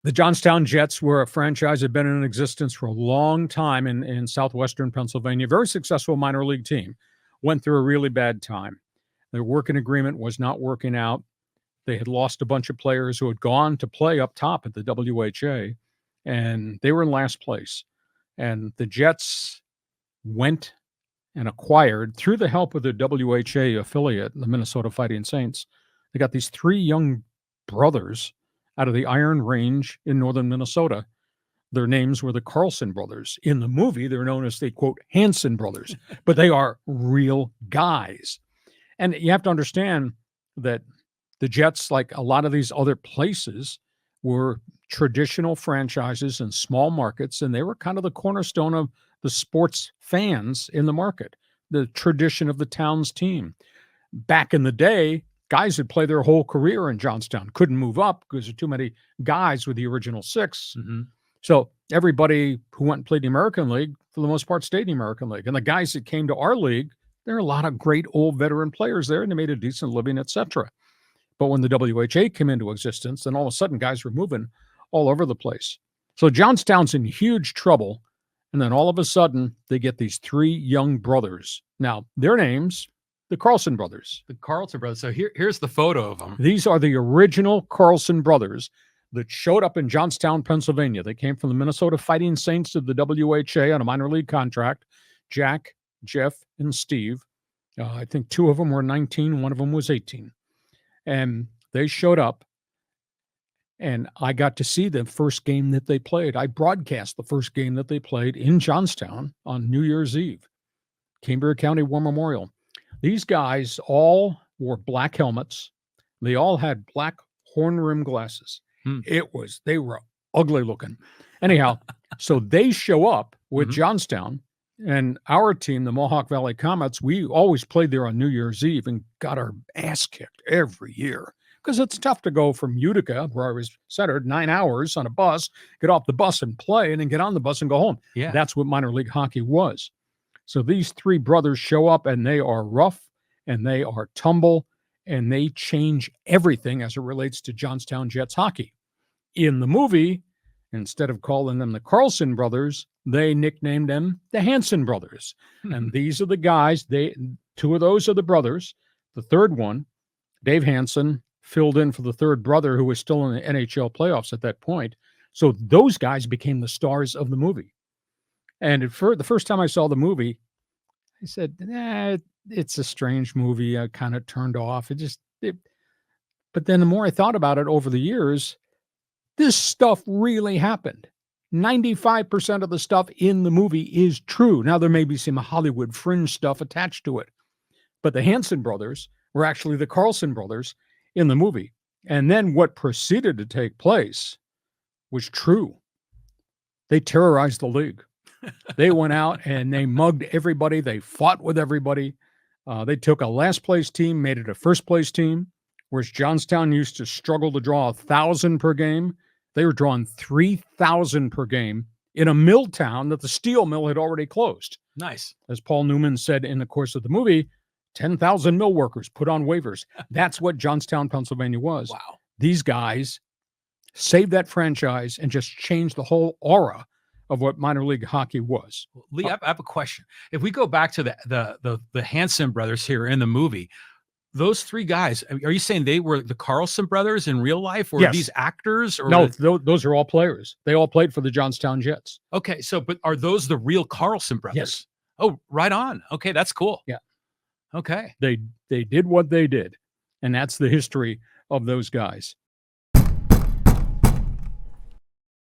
The Johnstown Jets were a franchise that had been in existence for a long time in southwestern Pennsylvania. Very successful minor league team. Went through a really bad time. Their working agreement was not working out. They had lost a bunch of players who had gone to play up top at the WHA, and they were in last place. And the Jets went and acquired, through the help of the WHA affiliate, the Minnesota Fighting Saints, they got these three young brothers out of the Iron Range in northern Minnesota. Their names were the Carlson Brothers. In the movie, they're known as the, quote, Hanson Brothers, but they are real guys. And you have to understand that the Jets, like a lot of these other places, were traditional franchises in small markets, and they were kind of the cornerstone of the sports fans in the market, the tradition of the town's team. Back in the day, guys would play their whole career in Johnstown, couldn't move up because there were too many guys with the original six. Mm-hmm. So everybody who went and played the American League, for the most part, stayed in the American League. And the guys that came to our league, there are a lot of great old veteran players there, and they made a decent living, etc. But when the WHA came into existence, then all of a sudden guys were moving all over the place. So Johnstown's in huge trouble. And then all of a sudden, they get these three young brothers. Now, their names, the Carlson Brothers. The Carlson Brothers. So here's the photo of them. These are the original Carlson Brothers that showed up in Johnstown, Pennsylvania. They came from the Minnesota Fighting Saints of the WHA on a minor league contract. Jack, Jeff, and Steve. I think two of them were 19. One of them was 18. And they showed up. And I got to see the first game that they played. I broadcast the first game that they played in Johnstown on New Year's Eve, Cambria County War Memorial. These guys all wore black helmets. They all had black horn-rimmed glasses. They were ugly looking. Anyhow, so they show up with Johnstown, and our team, the Mohawk Valley Comets, we always played there on New Year's Eve and got our ass kicked every year. Because it's tough to go from Utica, where I was centered, 9 hours on a bus, get off the bus and play, and then get on the bus and go home. Yeah. That's what minor league hockey was. So these three brothers show up, and they are rough, and they are tumble, and they change everything as it relates to Johnstown Jets hockey. In the movie, instead of calling them the Carlson Brothers, they nicknamed them the Hanson Brothers. And these are the guys, two of those are the brothers. The third one, Dave Hanson, filled in for the third brother who was still in the NHL playoffs at that point. So those guys became the stars of the movie. And for the first time I saw the movie, I said, it's a strange movie. I kind of turned off. But then the more I thought about it over the years, this stuff really happened. 95% of the stuff in the movie is true. Now, there may be some Hollywood fringe stuff attached to it, but the Hanson brothers were actually the Carlson brothers in the movie. And then what proceeded to take place was true. They terrorized the league. They went out and they mugged everybody. They fought with everybody. They took a last place team, made it a first place team, whereas Johnstown used to struggle to draw 1,000 per game. They were drawing 3,000 per game in a mill town that the steel mill had already closed. Nice. As Paul Newman said in the course of the movie, 10,000 mill workers put on waivers. That's what Johnstown, Pennsylvania was. Wow. These guys saved that franchise and just changed the whole aura of what minor league hockey was. Lee, I have a question. If we go back to the Hanson brothers here in the movie, those three guys, are you saying they were the Carlson brothers in real life, or Yes. are these actors? Or No, those are all players. They all played for the Johnstown Jets. Okay, but are those the real Carlson brothers? Yes. Oh, right on. Okay, that's cool. Yeah. Okay. They did what they did, and that's the history of those guys.